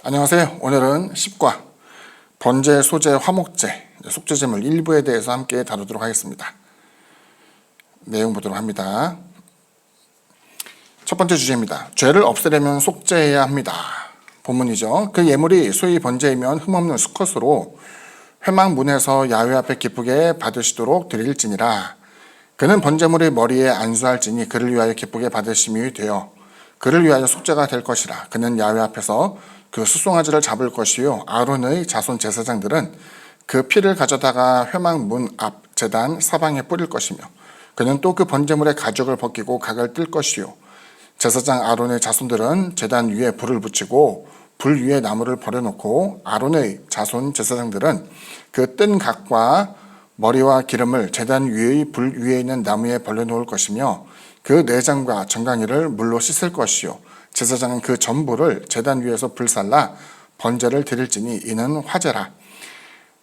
안녕하세요. 오늘은 10과 번제, 소제, 화목제, 속죄제물 일부에 대해서 함께 다루도록 하겠습니다. 내용 보도록 합니다. 첫 번째 주제입니다. 죄를 없애려면 속죄해야 합니다. 본문이죠. 그 예물이 소위 번제이면 흠없는 수컷으로 회막문에서 야훼 앞에 기쁘게 받으시도록 드릴지니라. 그는 번제물의 머리에 안수할지니 그를 위하여 기쁘게 받으심이 되어 그를 위하여 속죄가 될 것이라. 그는 야훼 앞에서 그 수송아지를 잡을 것이요 아론의 자손 제사장들은 그 피를 가져다가 회막문 앞 제단 사방에 뿌릴 것이며 그는 또 그 번제물의 가죽을 벗기고 각을 뜰 것이요 제사장 아론의 자손들은 제단 위에 불을 붙이고 불 위에 나무를 버려놓고 아론의 자손 제사장들은 그 뜬 각과 머리와 기름을 제단 위의 불 위에 있는 나무에 벌려놓을 것이며 그 내장과 정강이를 물로 씻을 것이요 제사장은 그 전부를 제단 위에서 불살라 번제를 드릴지니 이는 화제라.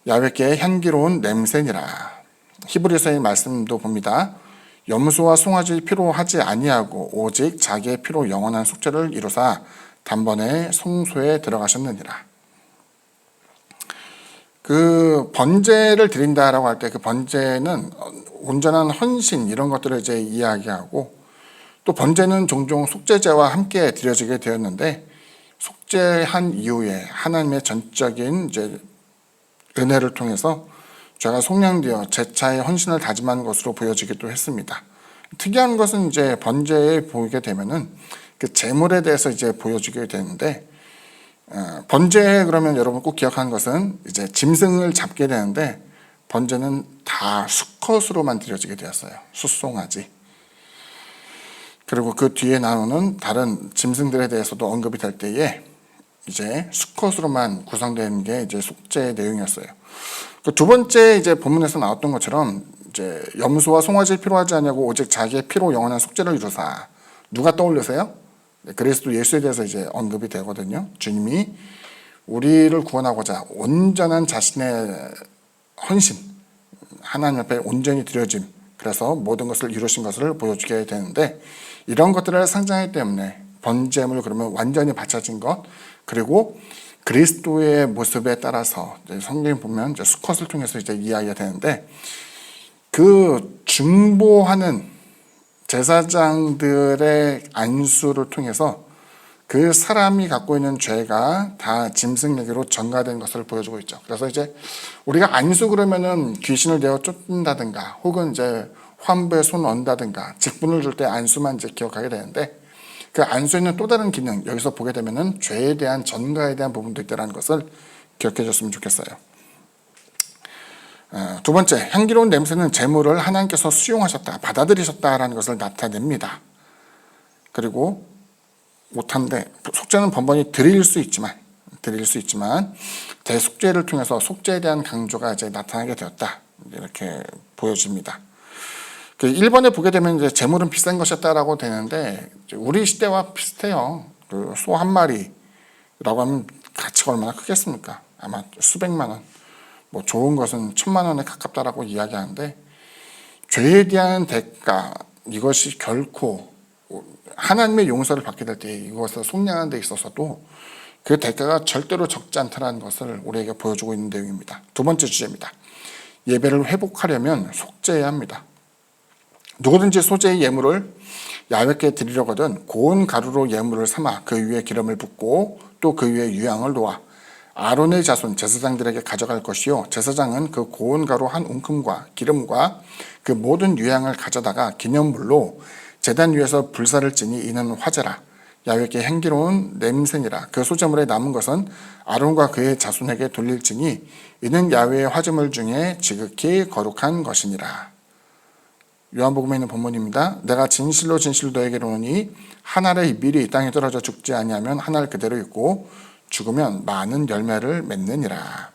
야훼께 향기로운 냄새니라. 히브리서의 말씀도 봅니다. 염소와 송아지 피로 하지 아니하고 오직 자기의 피로 영원한 속죄를 이루사 단번에 성소에 들어가셨느니라. 그 번제를 드린다라고 할 때 그 번제는 온전한 헌신 이런 것들을 이제 이야기하고 또 번제는 종종 속죄제와 함께 드려지게 되었는데 속죄한 이후에 하나님의 전적인 이제 은혜를 통해서 죄가 속량되어 재차의 헌신을 다짐한 것으로 보여지기도 했습니다. 특이한 것은 이제 번제에 보게 되면은 그 제물에 대해서 이제 보여지게 되는데 번제 그러면 여러분 꼭 기억하는 것은 이제 짐승을 잡게 되는데 번제는 다 수컷으로만 드려지게 되었어요. 숫송아지. 그리고 그 뒤에 나오는 다른 짐승들에 대해서도 언급이 될 때에 이제 수컷으로만 구성된 게 이제 속죄의 내용이었어요. 그 두 번째 이제 본문에서 나왔던 것처럼 이제 염소와 송아지를 피로 하지 않냐고 오직 자기의 피로 영원한 속죄를 이루사. 누가 떠올리세요? 그리스도 예수에 대해서 이제 언급이 되거든요. 주님이 우리를 구원하고자 온전한 자신의 헌신, 하나님 앞에 온전히 드려짐, 그래서 모든 것을 이루신 것을 보여주게 되는데 이런 것들을 상징하기 때문에 번제물 그러면 완전히 바쳐진 것, 그리고 그리스도의 모습에 따라서 성경에 보면 이제 수컷을 통해서 이제 이야기가 되는데 그 중보하는 제사장들의 안수를 통해서 그 사람이 갖고 있는 죄가 다 짐승에게로 전가된 것을 보여주고 있죠. 그래서 이제 우리가 안수 그러면은 귀신을 내어 쫓는다든가 혹은 이제 환부에 손 얹다든가 직분을 줄 때 안수만 이제 기억하게 되는데 그 안수에 있는 또 다른 기능 여기서 보게 되면은 죄에 대한 전가에 대한 부분도 있다는 것을 기억해 줬으면 좋겠어요. 두 번째, 향기로운 냄새는 제물을 하나님께서 수용하셨다, 받아들이셨다라는 것을 나타냅니다. 그리고 못한데 속죄는 번번이 드릴 수 있지만 대속죄를 통해서 속죄에 대한 강조가 이제 나타나게 되었다, 이렇게 보여집니다. 그 1번에 보게 되면 이제 제물은 비싼 것이었다라고 되는데 우리 시대와 비슷해요. 그 소 한 마리라고 하면 가치가 얼마나 크겠습니까? 아마 수백만 원, 뭐 좋은 것은 1,000만 원에 가깝다라고 이야기하는데 죄에 대한 대가 이것이 결코 하나님의 용서를 받게 될 때 이것을 속량하는 데 있어서도 그 대가가 절대로 적지 않다는 것을 우리에게 보여주고 있는 내용입니다. 두 번째 주제입니다. 예배를 회복하려면 속죄해야 합니다. 누구든지 소제의 예물을 야훼께 드리려거든 고운 가루로 예물을 삼아 그 위에 기름을 붓고 또 그 위에 유향을 놓아 아론의 자손 제사장들에게 가져갈 것이요 제사장은 그 고운 가루 한 움큼과 기름과 그 모든 유향을 가져다가 기념물로 제단 위에서 불사를 지니 이는 화제라. 야훼께 향기로운 냄새니라. 그 소제물에 남은 것은 아론과 그의 자손에게 돌릴지니 이는 야훼의 화제물 중에 지극히 거룩한 것이니라. 요한복음에 있는 본문입니다. 내가 진실로 너에게 이르노니 한 알의 밀이 이 땅에 떨어져 죽지 아니하면 한 알 그대로 있고 죽으면 많은 열매를 맺느니라.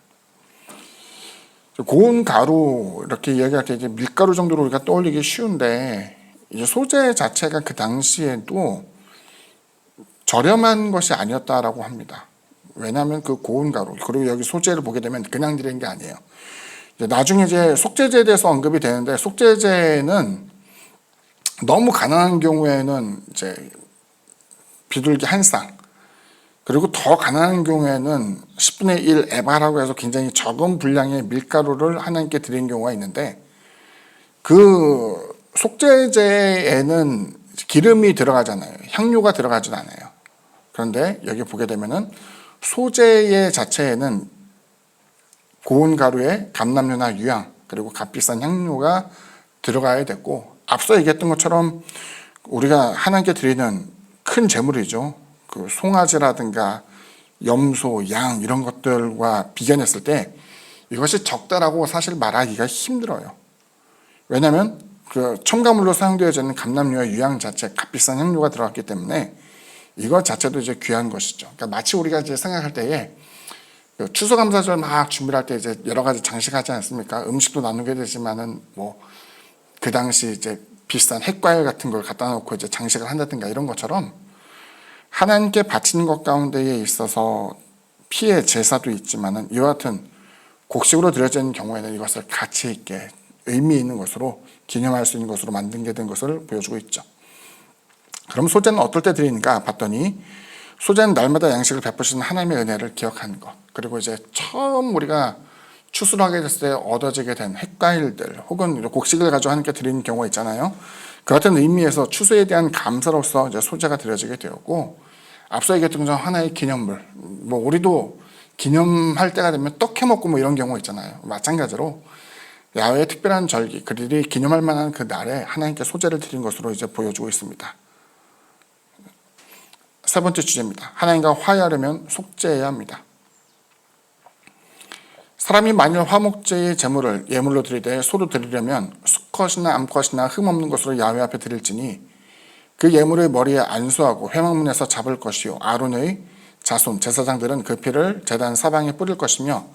고운 가루 이렇게 이야기할 때 이제 밀가루 정도로 우리가 떠올리기 쉬운데 이제 소재 자체가 그 당시에도 저렴한 것이 아니었다라고 합니다. 왜냐하면 그 고운 가루 그리고 여기 소재를 보게 되면 그냥 드리는 게 아니에요. 나중에 이제 속죄제에 대해서 언급이 되는데 속죄제는 너무 가난한 경우에는 이제 비둘기 한 쌍, 그리고 더 가난한 경우에는 10분의 1 에바라고 해서 굉장히 적은 분량의 밀가루를 하나님께 드리는 경우가 있는데, 그 속죄제에는 기름이 들어가잖아요. 향료가 들어가진 않아요. 그런데 여기 보게 되면은 소제의 자체에는 고운 가루에 감람류나 유향 그리고 값비싼 향료가 들어가야 됐고, 앞서 얘기했던 것처럼 우리가 하나님께 드리는 큰 제물이죠. 그 송아지라든가 염소, 양 이런 것들과 비견했을 때 이것이 적다라고 사실 말하기가 힘들어요. 왜냐하면 그 첨가물로 사용되어지는 감람류와 유향 자체 값비싼 향료가 들어갔기 때문에 이것 자체도 이제 귀한 것이죠. 그러니까 마치 우리가 이제 생각할 때에 추수감사절 막 준비를 할 때 이제 여러 가지 장식하지 않습니까? 음식도 나누게 되지만은 뭐 그 당시 이제 비싼 핵과일 같은 걸 갖다 놓고 이제 장식을 한다든가 이런 것처럼 하나님께 바치는 것 가운데에 있어서 피의 제사도 있지만은 이와 같은 곡식으로 드려지는 경우에는 이것을 가치 있게 의미 있는 것으로 기념할 수 있는 것으로 만든 게 된 것을 보여주고 있죠. 그럼 소제는 어떨 때 드리는가 봤더니, 소제는 날마다 양식을 베푸시는 하나님의 은혜를 기억하는 것, 그리고 이제 처음 우리가 추수를 하게 됐을 때 얻어지게 된 핵과일들 혹은 곡식을 가지고 하나님께 드리는 경우가 있잖아요. 그 같은 의미에서 추수에 대한 감사로서 이제 소제가 드려지게 되었고, 앞서 얘기했던 것처럼 하나의 기념물, 뭐 우리도 기념할 때가 되면 떡 해먹고 뭐 이런 경우가 있잖아요. 마찬가지로 야훼의 특별한 절기, 그들이 기념할 만한 그 날에 하나님께 소제를 드린 것으로 이제 보여주고 있습니다. 세 번째 주제입니다. 하나님과 화해하려면 속죄해야 합니다. 사람이 만일 화목제의 제물을 예물로 드리되 소로 드리려면 수컷이나 암컷이나 흠없는 것으로 야훼 앞에 드릴지니, 그 예물의 머리에 안수하고 회막문에서 잡을 것이요 아론의 자손 제사장들은 그 피를 제단 사방에 뿌릴 것이며,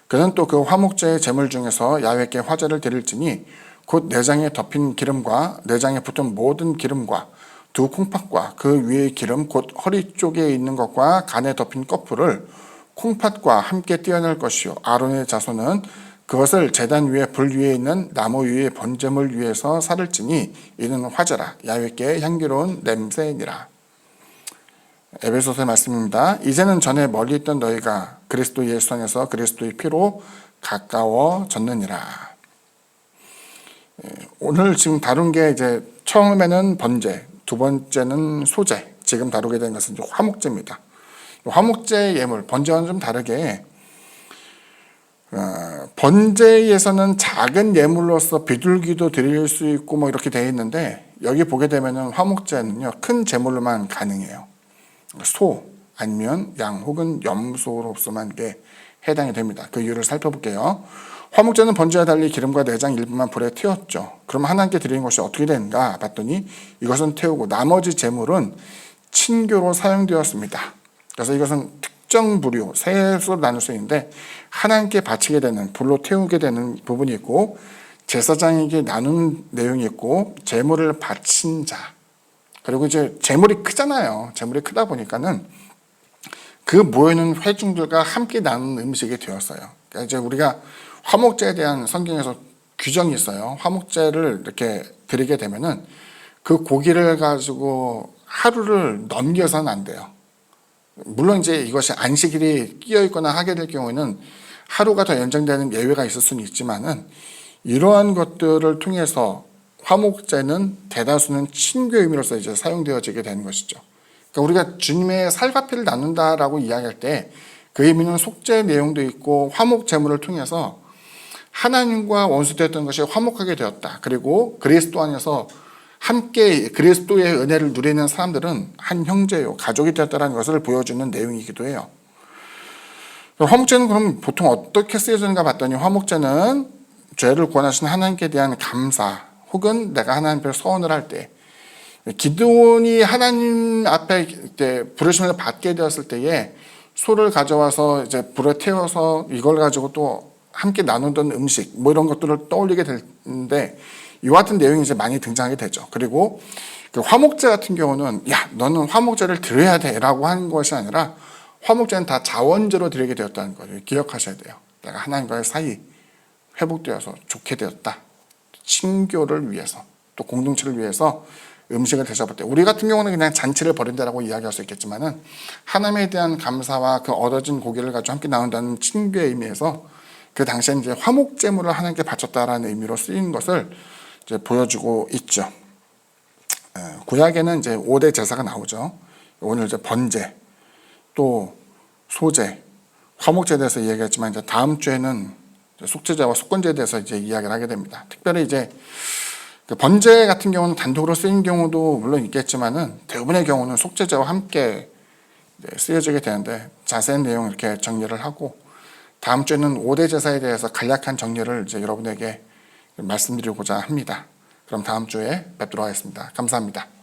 그는 또 그 화목제의 제물 중에서 야훼께 화제를 드릴지니, 곧 내장에 덮인 기름과 내장에 붙은 모든 기름과 두 콩팥과 그 위의 기름 곧 허리 쪽에 있는 것과 간에 덮인 꺼풀을 콩팥과 함께 떼어낼 것이요 아론의 자손은 그것을 제단 위에 불 위에 있는 나무 위에 번제물 위에서 살을지니 이는 화제라 야훼께 향기로운 냄새니라. 에베소서의 말씀입니다. 이제는 전에 멀리 있던 너희가 그리스도 예수 안에서 그리스도의 피로 가까워졌느니라. 오늘 지금 다룬 게 이제 처음에는 번제, 두 번째는 소제, 지금 다루게 된 것은 이제 화목제입니다. 화목제 예물, 번제와는 좀 다르게 번제에서는 작은 예물로서 비둘기도 드릴 수 있고 뭐 이렇게 되어 있는데, 여기 보게 되면은 화목제는요 큰 제물로만 가능해요. 소 아니면 양 혹은 염소로서만 이게 해당이 됩니다. 그 이유를 살펴볼게요. 화목제는 번제와 달리 기름과 내장 일부만 불에 태웠죠. 그럼 하나님께 드리는 것이 어떻게 되는가 봤더니 이것은 태우고 나머지 제물은 친교로 사용되었습니다. 그래서 이것은 특정 부류, 셋으로 나눌 수 있는데, 하나님께 바치게 되는, 불로 태우게 되는 부분이 있고, 제사장에게 나눈 내용이 있고, 제물을 바친 자, 그리고 이제 제물이 크잖아요. 제물이 크다 보니까는 그 모여있는 회중들과 함께 나누는 음식이 되었어요. 그러니까 이제 우리가 화목제에 대한 성경에서 규정이 있어요. 화목제를 이렇게 드리게 되면은 그 고기를 가지고 하루를 넘겨서는 안 돼요. 물론 이제 이것이 안식일이 끼어 있거나 하게 될 경우에는 하루가 더 연장되는 예외가 있을 수는 있지만은, 이러한 것들을 통해서 화목제는 대다수는 친교의 의미로서 이제 사용되어지게 되는 것이죠. 그러니까 우리가 주님의 살과 피를 나눈다라고 이야기할 때 그 의미는 속죄 내용도 있고, 화목 제물을 통해서 하나님과 원수되었던 것이 화목하게 되었다. 그리고 그리스도 안에서 함께 그리스도의 은혜를 누리는 사람들은 한 형제요, 가족이 되었다는 것을 보여주는 내용이기도 해요. 화목제는 그럼 보통 어떻게 쓰여지는가 봤더니, 화목제는 죄를 구원하신 하나님께 대한 감사, 혹은 내가 하나님 앞에 서원을 할 때, 기드온이 하나님 앞에 부르심을 받게 되었을 때에 소를 가져와서 이제 불에 태워서 이걸 가지고 또 함께 나누던 음식, 뭐 이런 것들을 떠올리게 되는데, 이와 같은 내용이 이제 많이 등장하게 되죠. 그리고 그 화목제 같은 경우는 야, 너는 화목제를 드려야 돼라고 하는 것이 아니라, 화목제는 다 자원제로 드리게 되었다는 거를 기억하셔야 돼요. 내가 하나님과의 사이 회복되어서 좋게 되었다. 친교를 위해서, 또 공동체를 위해서 음식을 대접할 때, 우리 같은 경우는 그냥 잔치를 벌인다라고 이야기할 수 있겠지만은 하나님에 대한 감사와 그 얻어진 고기를 가지고 함께 나눈다는 친교의 의미에서 그 당시에 이제 화목제물을 하나님께 바쳤다라는 의미로 쓰인 것을 이제 보여주고 있죠. 구약에는 이제 5대 제사가 나오죠. 오늘 이제 번제, 또 소제, 화목제에 대해서 이야기했지만 이제 다음 주에는 속죄제와 속건제에 대해서 이제 이야기를 하게 됩니다. 특별히 이제 그 번제 같은 경우는 단독으로 쓰인 경우도 물론 있겠지만은 대부분의 경우는 속죄제와 함께 쓰여지게 되는데 자세한 내용 이렇게 정리를 하고 다음 주에는 5대 제사에 대해서 간략한 정리를 이제 여러분에게 말씀드리고자 합니다. 그럼 다음 주에 뵙도록 하겠습니다. 감사합니다.